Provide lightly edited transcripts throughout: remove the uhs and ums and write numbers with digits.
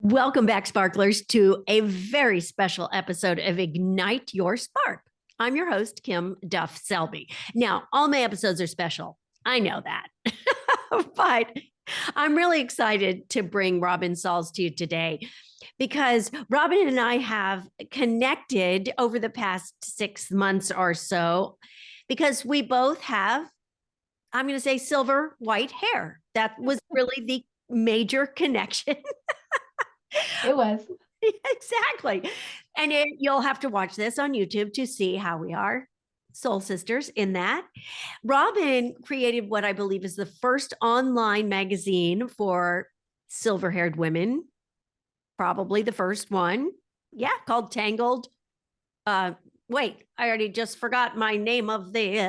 Welcome back, Sparklers, to a very special episode of Ignite Your Spark. I'm your host, Kim Duff Selby. Now, all my episodes are special. I know that. But I'm really excited to bring Robin Salls to you today because Robin and I have connected over the past 6 months or so because we both have, I'm going to say, silver white hair. That was really the major connection. It was. Exactly. And you'll have to watch this on YouTube to see how we are soul sisters in that. Robin created what I believe is the first online magazine for silver haired women, probably the first one. Yeah, called Tangled. Wait, I already just forgot my name of the.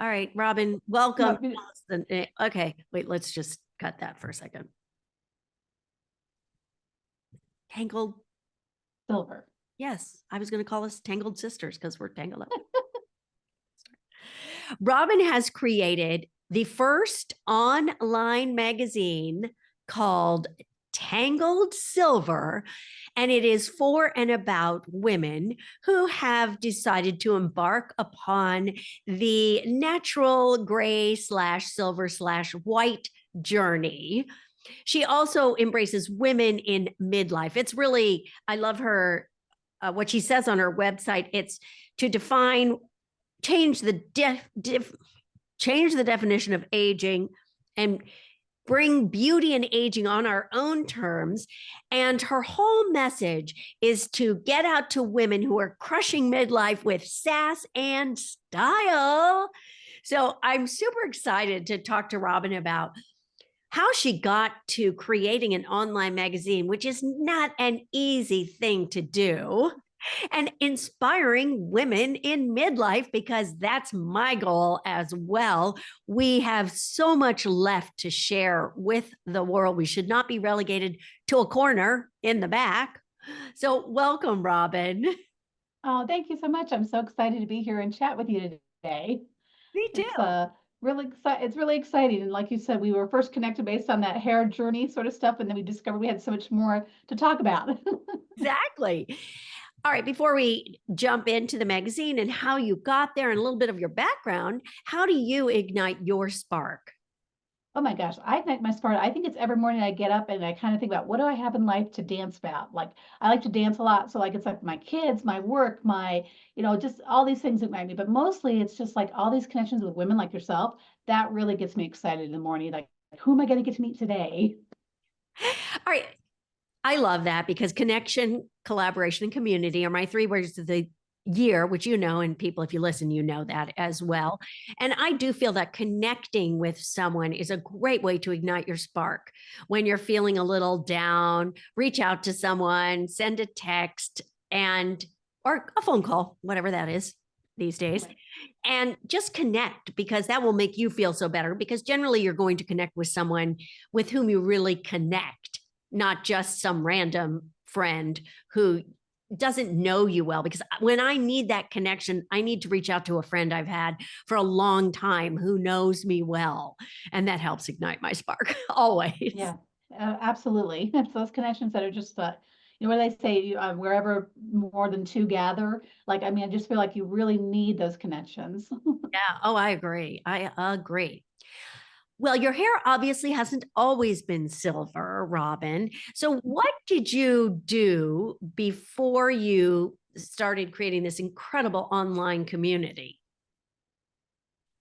All right, Robin, welcome. Okay, wait, let's just cut that for a second. Tangled Silver. Yes, I was going to call us Tangled Sisters because we're tangled up. Robin has created the first online magazine called Tangled Silver, and it is for and about women who have decided to embark upon the natural gray / silver / white journey. She also embraces women in midlife. It's really, I love her, what she says on her website. It's to change the definition of aging and bring beauty and aging on our own terms. And her whole message is to get out to women who are crushing midlife with sass and style. So I'm super excited to talk to Robin about how she got to creating an online magazine, which is not an easy thing to do, and inspiring women in midlife, because that's my goal as well. We have so much left to share with the world. We should not be relegated to a corner in the back. So welcome, Robin. Oh, thank you so much. I'm so excited to be here and chat with you today. Me too. It's really exciting. And like you said, we were first connected based on that hair journey sort of stuff. And then we discovered we had so much more to talk about. Exactly. All right, before we jump into the magazine and how you got there and a little bit of your background, how do you ignite your spark? Oh my gosh, I ignite my spark. I think it's every morning I get up and I kind of think about what do I have in life to dance about? Like I like to dance a lot. So like it's like my kids, my work, just all these things ignite me. But mostly it's just like all these connections with women like yourself. That really gets me excited in the morning. Like, who am I going to get to meet today? All right. I love that because connection, collaboration, and community are my 3 words of the year, which you know, and people, if you listen, you know that as well. And I do feel that connecting with someone is a great way to ignite your spark. When you're feeling a little down, reach out to someone, send a text or a phone call, whatever that is these days. Right. And just connect, because that will make you feel so better, because generally you're going to connect with someone with whom you really connect, not just some random friend who doesn't know you well. Because when I need that connection, I need to reach out to a friend I've had for a long time who knows me well. And that helps ignite my spark always. Yeah, absolutely. It's those connections that are just, what they say, wherever more than 2 gather. Like, I mean, I just feel like you really need those connections. Yeah. Oh, I agree. I agree. Well, your hair obviously hasn't always been silver, Robin. So, what did you do before you started creating this incredible online community?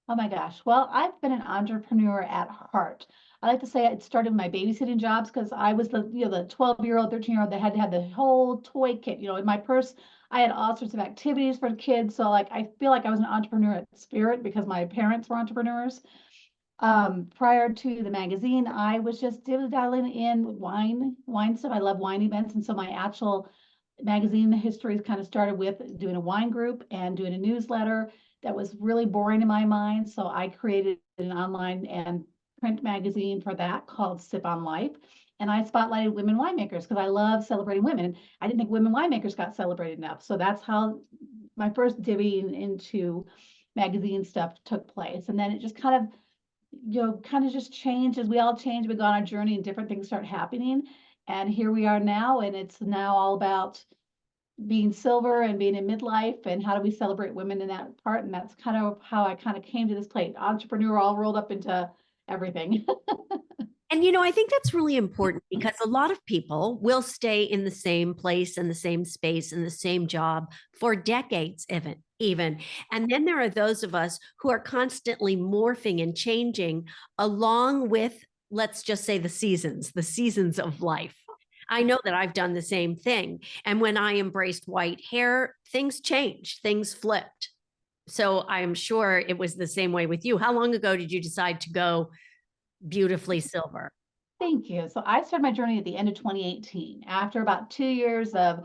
Oh my gosh. Well, I've been an entrepreneur at heart. I like to say it started with my babysitting jobs because I was the 12-year-old, 13-year-old that had to have the whole toy kit. In my purse, I had all sorts of activities for the kids. So like I feel like I was an entrepreneur at spirit because my parents were entrepreneurs. Prior to the magazine, I was just diddling in wine stuff. I love wine events. And so my actual magazine history kind of started with doing a wine group and doing a newsletter that was really boring in my mind. So I created an online and print magazine for that called Sip on Life. And I spotlighted women winemakers because I love celebrating women. I didn't think women winemakers got celebrated enough. So that's how my first divvying into magazine stuff took place. And then it just kind of kind of just change as we all change. We go on our journey and different things start happening. And here we are now, and it's now all about being silver and being in midlife and how do we celebrate women in that part. And that's kind of how I kind of came to this plate. Entrepreneur all rolled up into everything. And I think that's really important because a lot of people will stay in the same place and the same space and the same job for decades, even. And then there are those of us who are constantly morphing and changing along with, let's just say, the seasons of life. I know that I've done the same thing. And when I embraced white hair, things changed, things flipped. So I'm sure it was the same way with you. How long ago did you decide to go beautifully silver? Thank you. So I started my journey at the end of 2018 after about 2 years of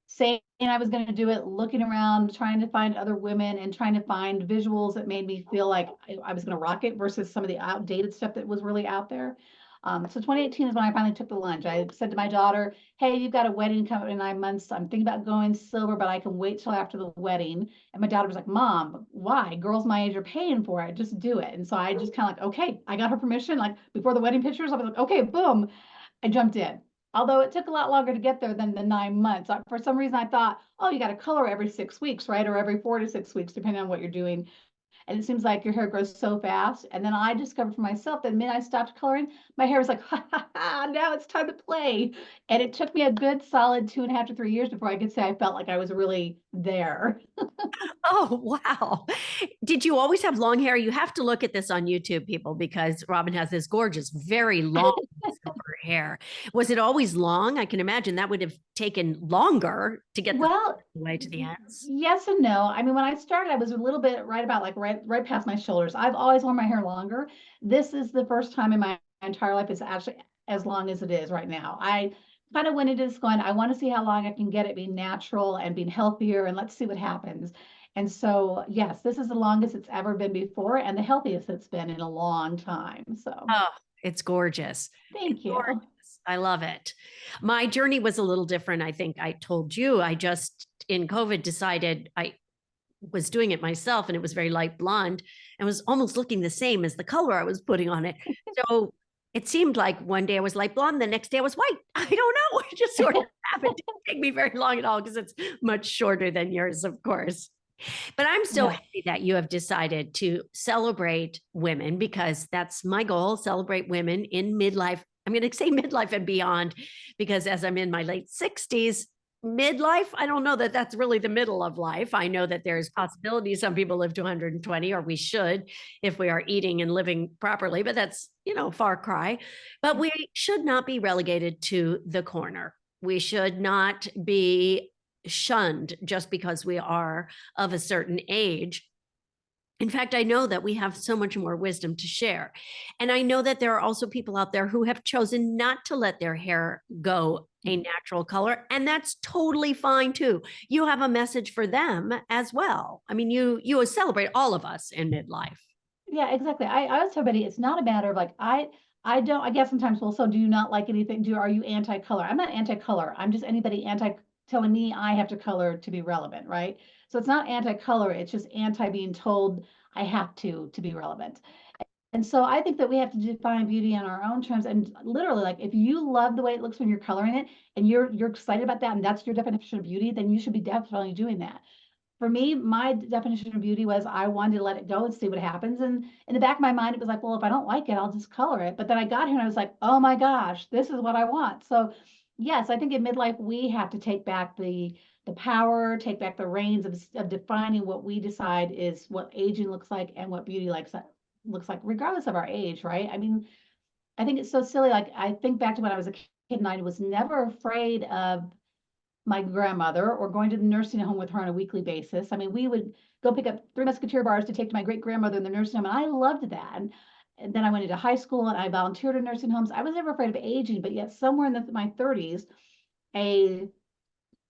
saying I was going to do it, looking around, trying to find other women and trying to find visuals that made me feel like I was going to rock it versus some of the outdated stuff that was really out there. So 2018 is when I finally took the plunge. I said to my daughter, hey, you've got a wedding coming in 9 months. I'm thinking about going silver, but I can wait till after the wedding. And my daughter was like, Mom, why? Girls my age are paying for it. Just do it. And so I just kind of like, okay, I got her permission. Like before the wedding pictures, I was like, okay, boom. I jumped in. Although it took a lot longer to get there than the 9 months. For some reason, I thought, oh, you got to color every 6 weeks, right? Or every 4 to 6 weeks, depending on what you're doing. And it seems like your hair grows so fast. And then I discovered for myself that the minute I stopped coloring, my hair was like, ha ha ha, now it's time to play. And it took me a good solid 2.5 to 3 years before I could say I felt like I was really there. Oh, wow. Did you always have long hair? You have to look at this on YouTube, people, because Robin has this gorgeous, very long silver hair. Was it always long? I can imagine that would have taken longer to get the Well, way to the ends. yes and no. I mean, when I started, I was a little bit right about like right past my shoulders. I've always worn my hair longer. This is the first time in my entire life it's actually as long as it is right now. I kind of went into this going, I want to see how long I can get it being natural and being healthier, and let's see what happens. And so, yes, this is the longest it's ever been before and the healthiest it's been in a long time. So, Oh, it's gorgeous. It's thank you. gorgeous. I love it. My journey was a little different. I think I told you, I just in COVID decided I was doing it myself and it was very light blonde and was almost looking the same as the color I was putting on it. So it seemed like one day I was light blonde, the next day I was white. I don't know. It just sort of happened. It didn't take me very long at all because it's much shorter than yours, of course. But I'm so Yes. happy that you have decided to celebrate women because that's my goal, celebrate women in midlife. I'm going to say midlife and beyond because as I'm in my late 60s, midlife, I don't know that that's really the middle of life. I know that there's possibilities some people live to 120 or we should if we are eating and living properly, but that's, far cry. But we should not be relegated to the corner. We should not be shunned just because we are of a certain age. In fact, I know that we have so much more wisdom to share. And I know that there are also people out there who have chosen not to let their hair go a natural color. And that's totally fine too. You have a message for them as well. I mean, you celebrate all of us in midlife. Yeah, exactly. I always tell everybody it's not a matter of like I don't I guess sometimes well, so do you not like anything? Are you anti-color? I'm not anti-color. I'm just anybody anti telling me I have to color to be relevant, right? So it's not anti-color, it's just anti being told I have to be relevant. And so I think that we have to define beauty on our own terms. And literally, like if you love the way it looks when you're coloring it and you're excited about that and that's your definition of beauty, then you should be definitely doing that. For me, my definition of beauty was I wanted to let it go and see what happens. And in the back of my mind, it was like, well, if I don't like it, I'll just color it. But then I got here and I was like, oh my gosh, this is what I want. So yes, I think in midlife we have to take back the power, take back the reins of defining what we decide is what aging looks like and what beauty looks like, regardless of our age, right? I mean, I think it's so silly. Like I think back to when I was a kid and I was never afraid of my grandmother or going to the nursing home with her on a weekly basis. I mean, we would go pick up Three Musketeer bars to take to my great grandmother in the nursing home, and I loved that. And then I went into high school and I volunteered in nursing homes. I was never afraid of aging, but yet somewhere in my 30s, a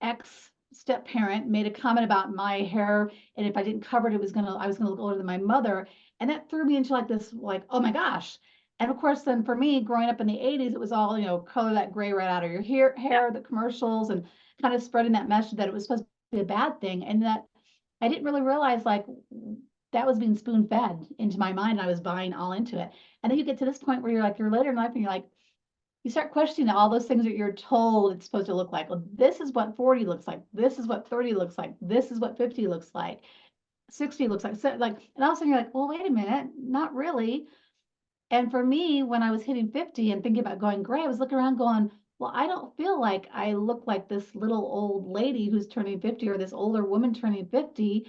ex step parent made a comment about my hair, and if I didn't cover it, I was gonna look older than my mother, and that threw me into like this, like, oh my gosh. And of course, then for me, growing up in the 80s, it was all, color that gray right out of your hair, the commercials, and kind of spreading that message that it was supposed to be a bad thing. And that I didn't really realize like that was being spoon fed into my mind. And I was buying all into it. And then you get to this point where you're like, you're later in life and you're like, you start questioning all those things that you're told it's supposed to look like. Well, this is what 40 looks like. This is what 30 looks like. This is what 50 looks like. 60 looks like. So like, and all of a sudden you're like, well, wait a minute, not really. And for me, when I was hitting 50 and thinking about going gray, I was looking around going, well, I don't feel like I look like this little old lady who's turning 50 or this older woman turning 50.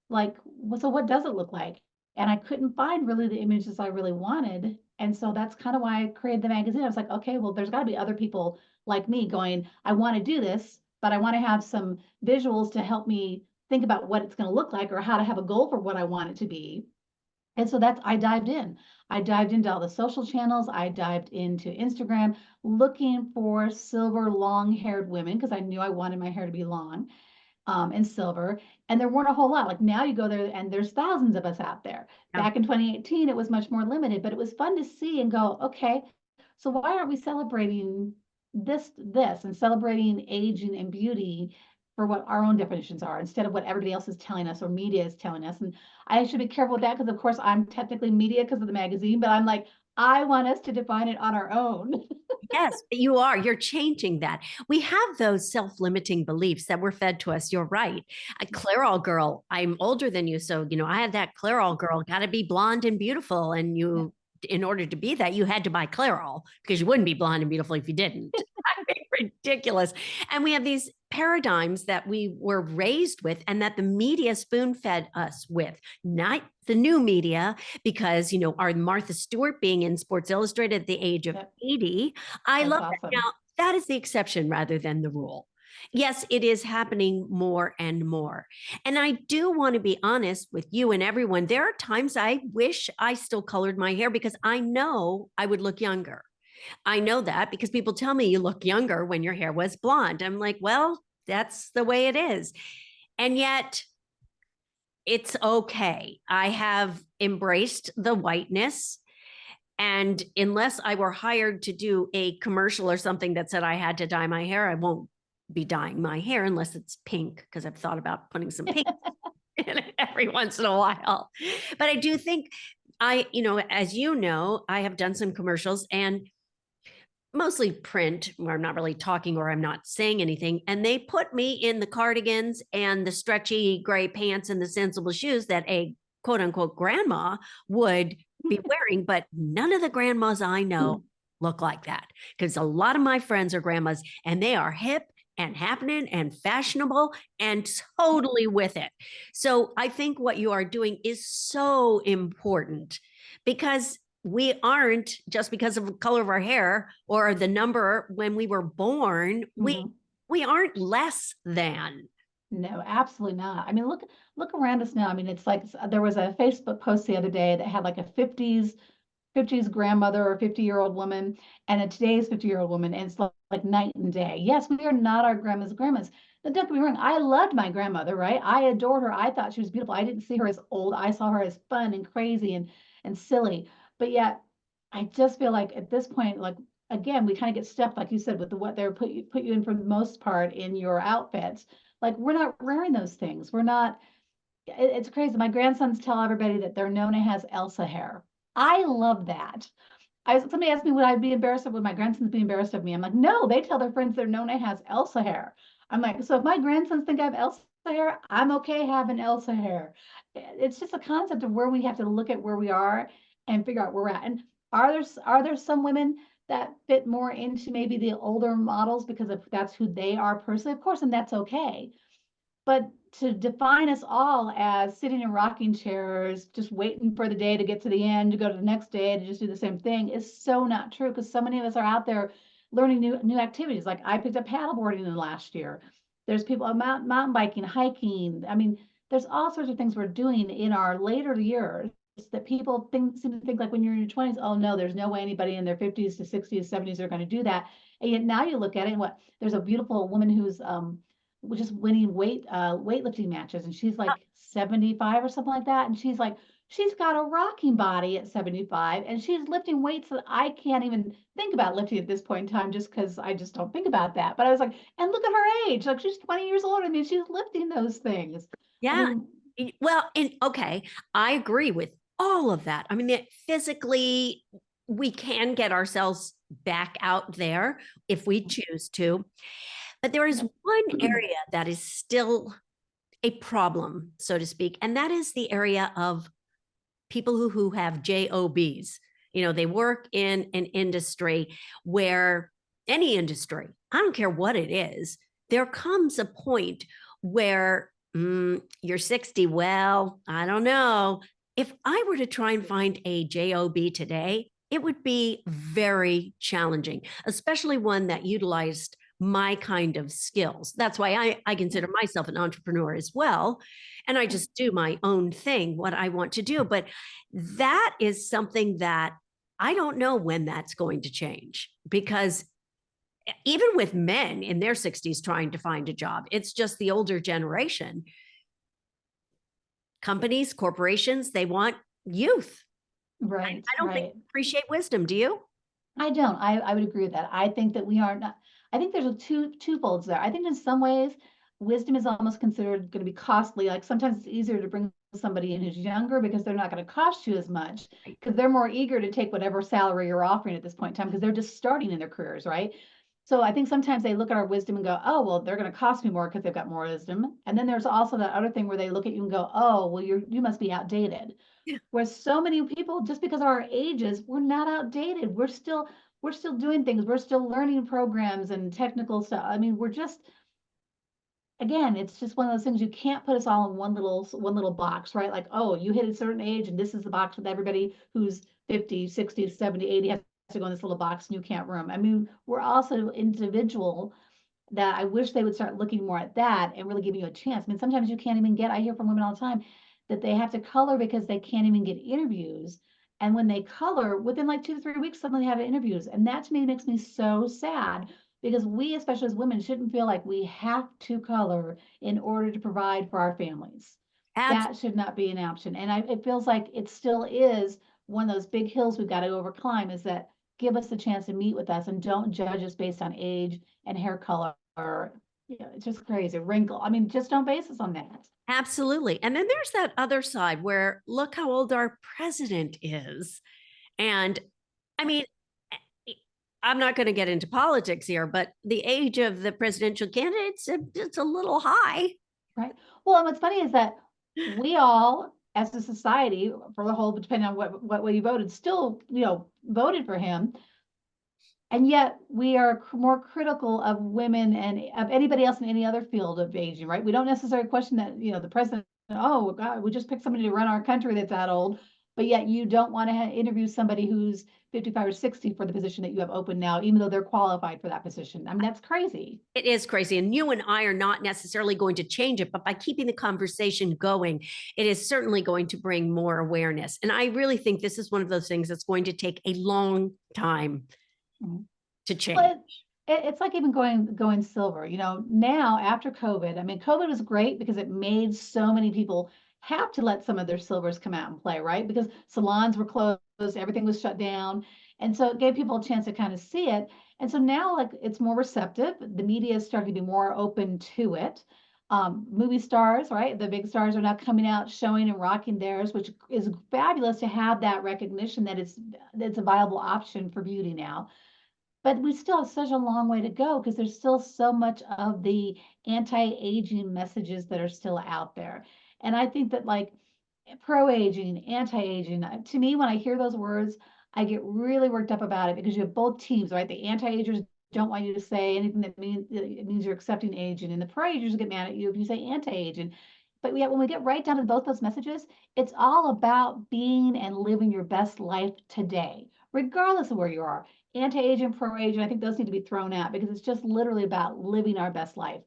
Like, so what does it look like? And I couldn't find really the images I really wanted. And so that's kind of why I created the magazine. I was like, okay, well, there's got to be other people like me going, I want to do this, but I want to have some visuals to help me think about what it's going to look like or how to have a goal for what I want it to be. And so that's, I dived in. I dived into all the social channels. I dived into Instagram looking for silver long haired women because I knew I wanted my hair to be long and silver. And there weren't a whole lot. Like now you go there and there's thousands of us out there. Yeah. Back in 2018, it was much more limited, but it was fun to see and go, okay, so why aren't we celebrating this and celebrating aging and beauty for what our own definitions are instead of what everybody else is telling us or media is telling us? And I should be careful with that because of course I'm technically media because of the magazine, but I'm like, I want us to define it on our own. Yes, you are. You're changing that. We have those self-limiting beliefs that were fed to us. You're right. A Clairol girl, I'm older than you. So, I had that Clairol girl, got to be blonde and beautiful. And Yeah. in order to be that, you had to buy Clairol because you wouldn't be blonde and beautiful if you didn't. I mean, ridiculous. And we have these paradigms that we were raised with and that the media spoon fed us with, not the new media, because, our Martha Stewart being in Sports Illustrated at the age of Yep. 80. I That's love that. awesome. Now, that is the exception rather than the rule. Yes, it is happening more and more. And I do want to be honest with you and everyone. There are times I wish I still colored my hair because I know I would look younger. I know that because people tell me you look younger when your hair was blonde. I'm like, well, that's the way it is. And yet it's okay. I have embraced the whiteness. And unless I were hired to do a commercial or something that said I had to dye my hair, I won't be dyeing my hair unless it's pink, because I've thought about putting some pink in it every once in a while. But I do think as you know, I have done some commercials and mostly print where I'm not really talking or I'm not saying anything. And they put me in the cardigans and the stretchy gray pants and the sensible shoes that a quote unquote grandma would be wearing. But none of the grandmas I know look like that because a lot of my friends are grandmas and they are hip and happening and fashionable and totally with it. So I think what you are doing is so important because we aren't just because of the color of our hair or the number when we were born. Mhm. We aren't less than. No, absolutely not. I mean, look around us now. I mean, it's like there was a Facebook post the other day that had like a 50s grandmother or 50-year-old woman and a today's 50-year-old woman, and it's like night and day. Yes, we are not our grandmas. Now, don't get me wrong, I loved my grandmother, right? I adored her. I thought she was beautiful. I didn't see her as old. I saw her as fun and crazy and silly. But yet, I just feel like at this point, like again, we kind of get stuck, like you said, with what they're put you in for the most part in your outfits. Like we're not wearing those things. We're not. It's crazy. My grandsons tell everybody that their Nona has Elsa hair. I love that. Somebody asked me would I be embarrassed of would my grandsons be embarrassed of me? I'm like, no, they tell their friends their Nona has Elsa hair. I'm like, so if my grandsons think I have Elsa hair, I'm okay having Elsa hair. It's just a concept of where we have to look at where we are and figure out where we're at. And are there some women that fit more into maybe the older models because if that's who they are personally, of course, and that's okay. But to define us all as sitting in rocking chairs, just waiting for the day to get to the end, to go to the next day to just do the same thing is so not true because so many of us are out there learning new activities. Like I picked up paddleboarding in the last year. There's people mountain biking, hiking. I mean, there's all sorts of things we're doing in our later years that people seem to think like when you're in your 20s, oh no, there's no way anybody in their 50s to 60s, 70s are going to do that. And yet now you look at it and what there's a beautiful woman who's just winning weightlifting matches and she's like 75 or something like that and she's got a rocking body at 75 and she's lifting weights that I can't even think about lifting at this point in time just because I just don't think about that. But I was like, and look at her age, like she's 20 years older. I mean, she's lifting those things. I Yeah. mean, Well, and okay, I agree with all of that. I mean, physically, we can get ourselves back out there if we choose to. But there is Yep. one area that is still a problem, so to speak, and that is the area of people who have jobs. They work in an industry where, any industry, I don't care what it is, there comes a point where you're 60. Well, I don't know, if I were to try and find a job today, it would be very challenging, especially one that utilized my kind of skills. That's why I consider myself an entrepreneur as well, and I just do my own thing, what I want to do. But that is something that I don't know when that's going to change, because even with men in their 60s trying to find a job, it's just the older generation. Companies, corporations, they want youth. Right, I don't think right. they appreciate wisdom. Do you? I don't. I would agree with that. I think that we are not, I think there's a two folds there. I think in some ways, wisdom is almost considered going to be costly. Like sometimes it's easier to bring somebody in who's younger because they're not going to cost you as much because they're more eager to take whatever salary you're offering at this point in time because they're just starting in their careers, right? So I think sometimes they look at our wisdom and go, oh, well, they're going to cost me more because they've got more wisdom. And then there's also that other thing where they look at you and go, oh, well, you must be outdated. Where so many people, just because of our ages, we're not outdated. We're still doing things. We're still learning programs and technical stuff. I mean, we're just, again, it's just one of those things. You can't put us all in one little box, right? Like, oh, you hit a certain age and this is the box with everybody who's 50, 60, 70, 80 has to go in this little box and you can't room. I mean, we're also individual, that I wish they would start looking more at that and really giving you a chance. I mean, sometimes you can't even get, I hear from women all the time that they have to color because they can't even get interviews. And when they color, within like 2 to 3 weeks, suddenly they have interviews. And that to me makes me so sad because we, especially as women, shouldn't feel like we have to color in order to provide for our families. Absolutely. That should not be an option. And it feels like it still is one of those big hills we've got to overclimb, is that give us the chance to meet with us and don't judge us based on age and hair color, or it's just crazy. Wrinkle. I mean, just don't base us on that. Absolutely. And then there's that other side where look how old our president is. And I mean, I'm not going to get into politics here, but the age of the presidential candidates, it's a little high. Right. Well, and what's funny is that we all, as a society, for the whole, depending on what way you voted, still, voted for him. And yet we are more critical of women and of anybody else in any other field of aging, right? We don't necessarily question that, the president, oh God, we just picked somebody to run our country that's that old, but yet you don't want to interview somebody who's 55 or 60 for the position that you have open now, even though they're qualified for that position. I mean, that's crazy. It is crazy. And you and I are not necessarily going to change it, but by keeping the conversation going, it is certainly going to bring more awareness. And I really think this is one of those things that's going to take a long time Mhm. to change. Well, it's like even going silver, now after COVID. I mean, COVID was great because it made so many people have to let some of their silvers come out and play, right? Because salons were closed, everything was shut down. And so it gave people a chance to kind of see it. And so now, like, it's more receptive. The media is starting to be more open to it. Movie stars, right? The big stars are now coming out, showing and rocking theirs, which is fabulous to have that recognition that it's a viable option for beauty now. But we still have such a long way to go because there's still so much of the anti-aging messages that are still out there. And I think that, like, pro-aging, anti-aging, to me, when I hear those words, I get really worked up about it because you have both teams, right? The anti-agers don't want you to say anything that means it means you're accepting aging, and the pro-agers get mad at you if you say anti-aging. But yet when we get right down to both those messages, it's all about being and living your best life today, regardless of where you are. Anti-aging, pro-aging, I think those need to be thrown out because it's just literally about living our best life.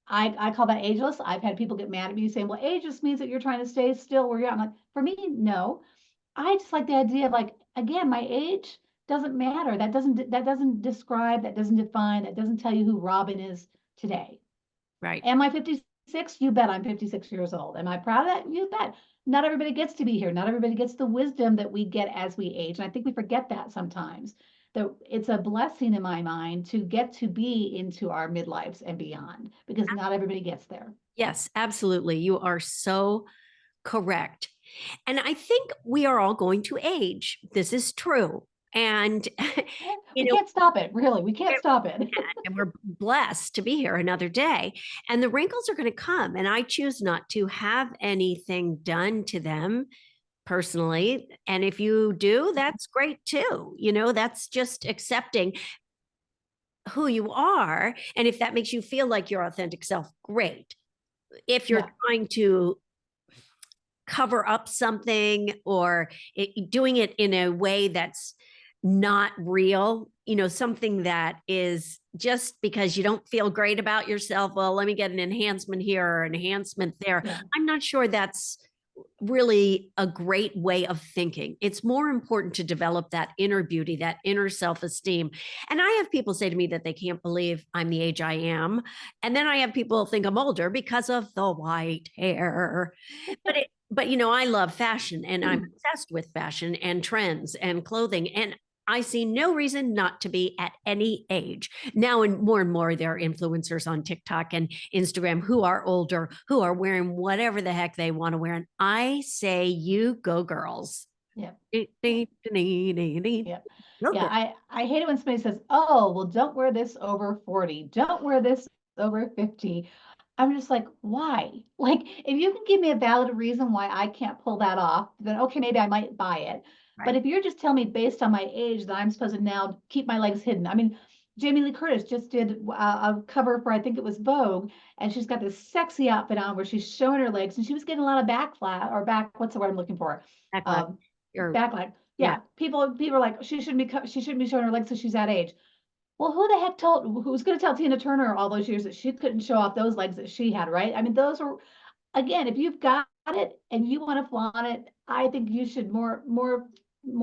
I call that ageless. I've had people get mad at me saying, well, ageless means that you're trying to stay still where you're at. I'm like, for me, no. I just like the idea of, like, again, my age doesn't matter. That doesn't describe, that doesn't define, that doesn't tell you who Robin is today. Right. Am I 56? You bet I'm 56 years old. Am I proud of that? You bet. Not everybody gets to be here. Not everybody gets the wisdom that we get as we age. And I think we forget that sometimes. That it's a blessing in my mind to get to be into our midlives and beyond because not everybody gets there. Yes, absolutely. You are so Correct. And I think we are all going to age. This is true. And, you We know, can't stop it, really. We can't stop it. and we're blessed to be here another day. And the wrinkles are going to come. And I choose not to have anything done to them personally. And if you do, that's great too. That's just accepting who you are. And if that makes you feel like your authentic self, great. If you're Yeah, trying to cover up something or doing it in a way that's not real, something that is just because you don't feel great about yourself. Well, let me get an enhancement here or an enhancement there. yeah, I'm not sure that's really a great way of thinking. It's more important to develop that inner beauty, that inner self esteem. And I have people say to me that they can't believe I'm the age I am. And then I have people think I'm older because of the white hair. But I love fashion and I'm obsessed with fashion and trends and clothing. And I see no reason not to be at any age. Now, and more, there are influencers on TikTok and Instagram who are older, who are wearing whatever the heck they want to wear. And I say, you go, girls. yeah. Go, Yeah. Yeah. girls. I hate it when somebody says, oh, well, don't wear this over 40. Don't wear this over 50. I'm just like, why? Like, if you can give me a valid reason why I can't pull that off, then okay, maybe I might buy it. But Right. if you're just telling me based on my age that I'm supposed to now keep my legs hidden, I mean, Jamie Lee Curtis just did a cover for, I think it was Vogue, and she's got this sexy outfit on where she's showing her legs, and she was getting a lot of what's the word I'm looking for? Backlash. Um, Or, Backlight. yeah, Yeah, people are like she shouldn't be showing her legs because she's that age. Well, who the heck told who's going to tell Tina Turner all those years that she couldn't show off those legs that she had, right? I mean, those are again, if you've got it and you want to flaunt it, I think you should more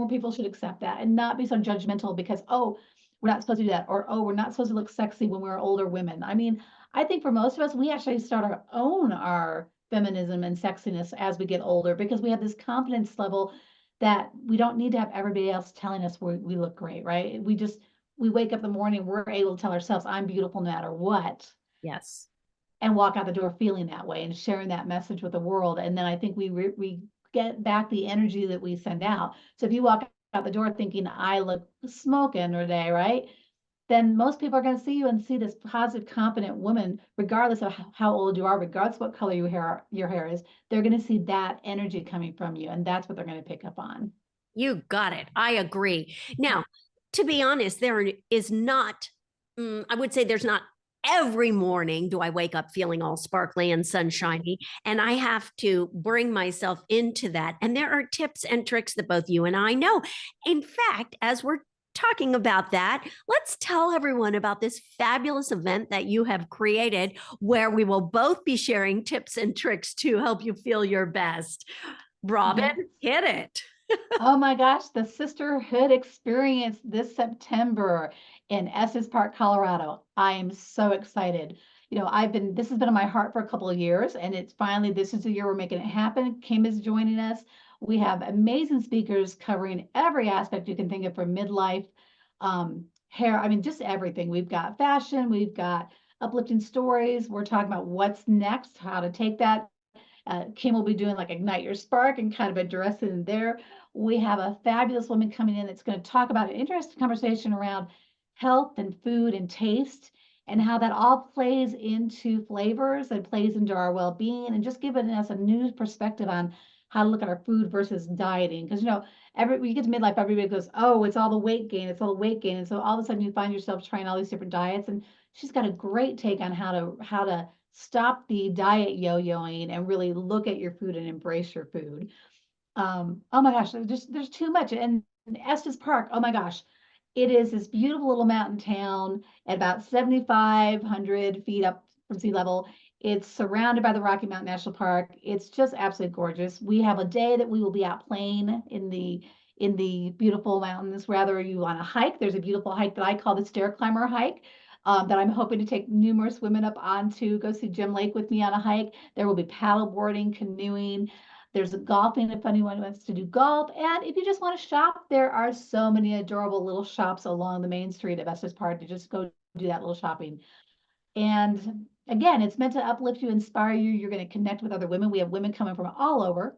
people should accept that and not be so judgmental because oh, we're not supposed to do that or oh, we're not supposed to look sexy when we're older women. I mean, I think for most of us, we actually start our feminism and sexiness as we get older because we have this confidence level that we don't need to have everybody else telling us we look great, right? We wake up in the morning, we're able to tell ourselves, I'm beautiful no matter what, yes. and walk out the door feeling that way and sharing that message with the world. And then I think we get back the energy that we send out. So if you walk out the door thinking I look smoking today, right? Then most people are going to see you and see this positive, confident woman, regardless of how old you are, regardless of what color your hair is. They're going to see that energy coming from you, and that's what they're going to pick up on. You got it. I agree. Now, to be honest, there is not, I would say there's not every morning do I wake up feeling all sparkly and sunshiny. And I have to bring myself into that. And there are tips and tricks that both you and I know. In fact, as we're talking about that, let's tell everyone about this fabulous event that you have created where we will both be sharing tips and tricks to help you feel your best. Robin, hit it. Oh my gosh, the Sisterhood Experience this September in Estes Park, Colorado. I am so excited. This has been on my heart for a couple of years, and this is the year we're making it happen. Kim is joining us. We have amazing speakers covering every aspect you can think of from midlife, hair, I mean, just everything. We've got fashion, we've got uplifting stories. We're talking about what's next, how to take that Kim will be doing like Ignite Your Spark and kind of addressing there. We have a fabulous woman coming in that's going to talk about an interesting conversation around health and food and taste and how that all plays into flavors and plays into our well-being and just giving us a new perspective on how to look at our food versus dieting. Because when you get to midlife, everybody goes, oh, it's all the weight gain, it's all the weight gain. And so all of a sudden you find yourself trying all these different diets. And she's got a great take on how to stop the diet yo-yoing and really look at your food and embrace your food. Oh my gosh, there's too much. And Estes Park, oh my gosh, it is this beautiful little mountain town at about 7,500 feet up from sea level. It's surrounded by the Rocky Mountain National Park. It's just absolutely gorgeous. We have a day that we will be out playing in the beautiful mountains. Whether you want to hike, there's a beautiful hike that I call the stair climber hike. That I'm hoping to take numerous women up onto go see Jim Lake with me on a hike. There will be paddle boarding, canoeing. There's a golfing if anyone wants to do golf. And if you just want to shop, there are so many adorable little shops along the main street of Estes Park to just go do that little shopping. And again, it's meant to uplift you, inspire you. You're going to connect with other women. We have women coming from all over.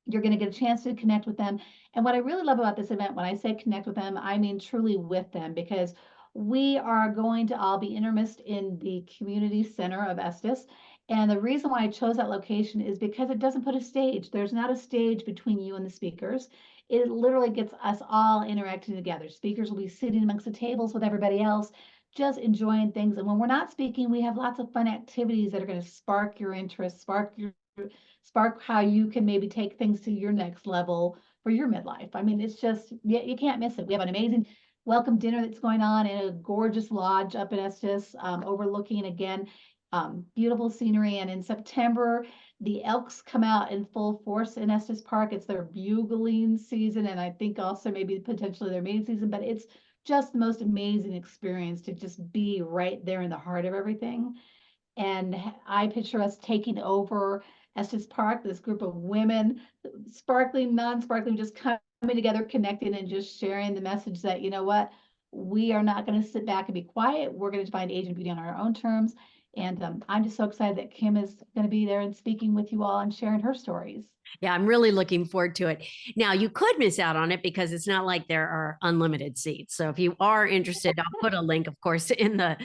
You're going to get a chance to connect with them. And what I really love about this event, when I say connect with them, I mean truly with them, because we are going to all be intermixed in the community center of Estes. And the reason why I chose that location is because it doesn't put a stage. There's not a stage between you and the speakers. It literally gets us all interacting together. Speakers will be sitting amongst the tables with everybody else, just enjoying things. And when we're not speaking, we have lots of fun activities that are going to spark your interest, spark how you can maybe take things to your next level for your midlife. I mean, it's just, you can't miss it. We have an amazing welcome dinner that's going on in a gorgeous lodge up in Estes, overlooking again, beautiful scenery. And in September, the elks come out in full force in Estes Park. It's their bugling season, and I think also maybe potentially their mating season, but it's just the most amazing experience to just be right there in the heart of everything. And I picture us taking over Estes Park, this group of women, sparkling, non-sparkling, just coming together, connecting, and just sharing the message that, you know what, we are not going to sit back and be quiet. We're going to find age and beauty on our own terms. And I'm just so excited that Kim is going to be there and speaking with you all and sharing her stories. Yeah, I'm really looking forward to it. Now, you could miss out on it because it's not like there are unlimited seats. So if you are interested, I'll put a link, of course, in the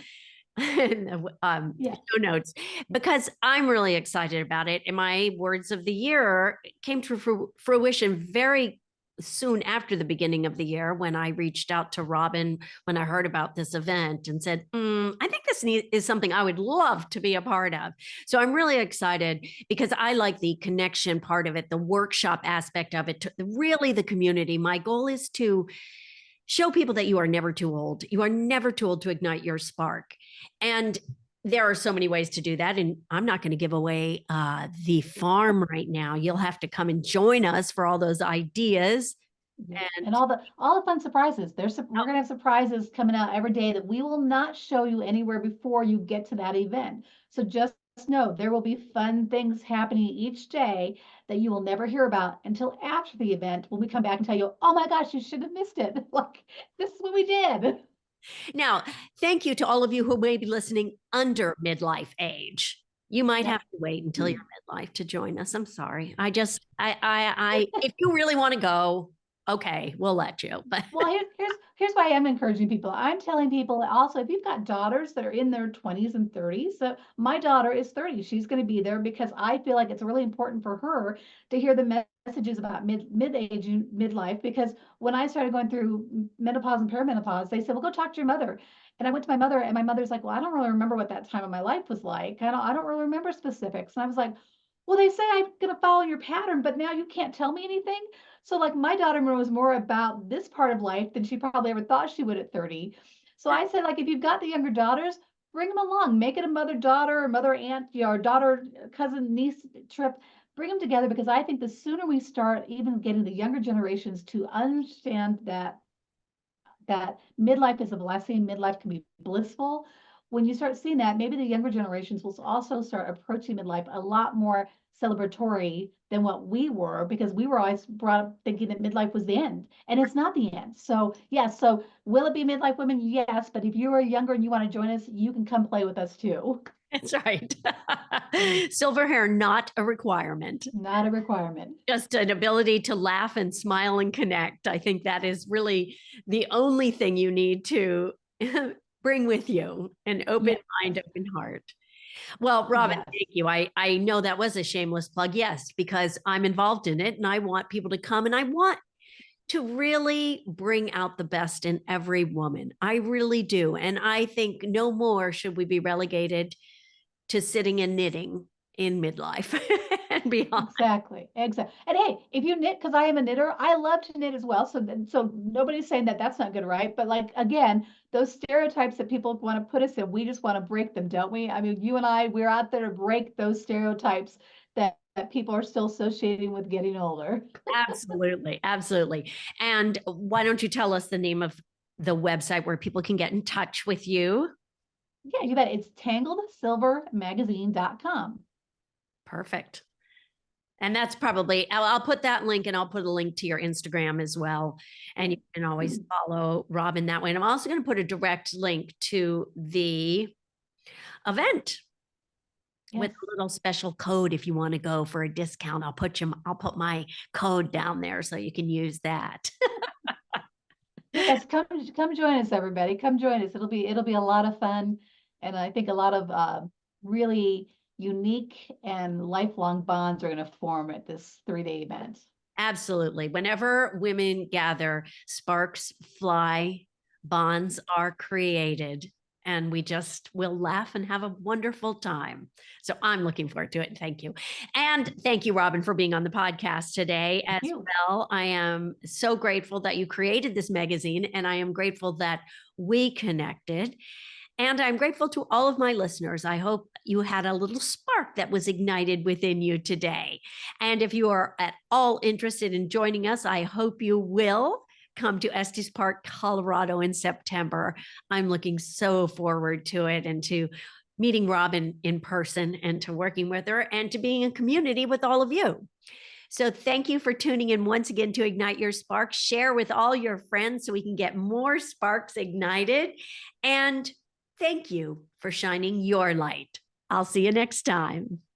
Yeah. show notes, because I'm really excited about it. And my words of the year came to fruition very soon after the beginning of the year, when I reached out to Robin when I heard about this event and said, I think this is something I would love to be a part of. So I'm really excited because I like the connection part of it, the workshop aspect of it, really the community. My goal is to show people that you are never too old. You are never too old to ignite your spark. And there are so many ways to do that. And I'm not going to give away the farm right now. You'll have to come and join us for all those ideas. Yeah. And And all the fun surprises. We're gonna have surprises coming out every day that we will not show you anywhere before you get to that event. So just know there will be fun things happening each day that you will never hear about until after the event, when we come back and tell you, oh my gosh, you should have missed it. Like, this is what we did. now, thank you to all of you who may be listening under midlife age. You might Yep. have to wait until you're midlife to join us. I'm sorry. If you really want to go, okay, we'll let you. But Well, here's why I'm encouraging people. I'm telling people also, if you've got daughters that are in their 20s and 30s, so my daughter is 30, she's going to be there because I feel like it's really important for her to hear the messages about mid-age and midlife. Because when I started going through menopause and perimenopause, they said, well, go talk to your mother. And I went to my mother, and my mother's like, well, I don't really remember what that time of my life was like. I don't really remember specifics. And I was like, well, they say I'm going to follow your pattern, but now you can't tell me anything. So like my daughter knows more about this part of life than she probably ever thought she would at 30. So I said, like, if you've got the younger daughters, bring them along, make it a mother-daughter or mother-aunt, or daughter, cousin, niece trip. Bring them together, because I think the sooner we start even getting the younger generations to understand that midlife is a blessing, midlife can be blissful. When you start seeing that, maybe the younger generations will also start approaching midlife a lot more celebratory than what we were, because we were always brought up thinking that midlife was the end, and it's not the end. So yes, so will it be midlife women? Yes, but if you are younger and you want to join us, you can come play with us too. that's right. Silver hair, not a requirement, Not a requirement. just an ability to laugh and smile and connect. I think that is really the only thing you need to bring with you, an open Yeah. mind, open heart. Well, Robin, Yes. thank you. I know that was a shameless plug, yes, because I'm involved in it and I want people to come, and I want to really bring out the best in every woman. I really do. And I think no more should we be relegated to sitting and knitting in midlife and beyond. Exactly, exactly. And hey, if you knit, because I am a knitter, I love to knit as well. So nobody's saying that that's not good, right? But like again, those stereotypes that people want to put us in, we just want to break them, don't we? I mean, you and I, we're out there to break those stereotypes that people are still associating with getting older. Absolutely. Absolutely. And why don't you tell us the name of the website where people can get in touch with you? Yeah, you bet. It's tangledsilvermagazine.com. Perfect. And that's probably, I'll put that link, and I'll put a link to your Instagram as well. And you can always follow Robin that way. And I'm also going to put a direct link to the event with Yes. a little special code. If you want to go for a discount, I'll put my code down there so you can use that. Yes, come join us, everybody. Come join us. It'll be a lot of fun, and I think a lot of really unique and lifelong bonds are going to form at this 3-day event. Absolutely. Whenever women gather, sparks fly, bonds are created, and we just will laugh and have a wonderful time. So I'm looking forward to it. Thank you. And thank you, Robin, for being on the podcast today Thank as you. well. I am so grateful that you created this magazine, and I am grateful that we connected. And I'm grateful to all of my listeners. I hope you had a little spark that was ignited within you today. And if you are at all interested in joining us, I hope you will come to Estes Park, Colorado in September. I'm looking so forward to it and to meeting Robin in person and to working with her and to being in community with all of you. So thank you for tuning in once again to Ignite Your Spark. Share with all your friends so we can get more sparks ignited. And thank you for shining your light. I'll see you next time.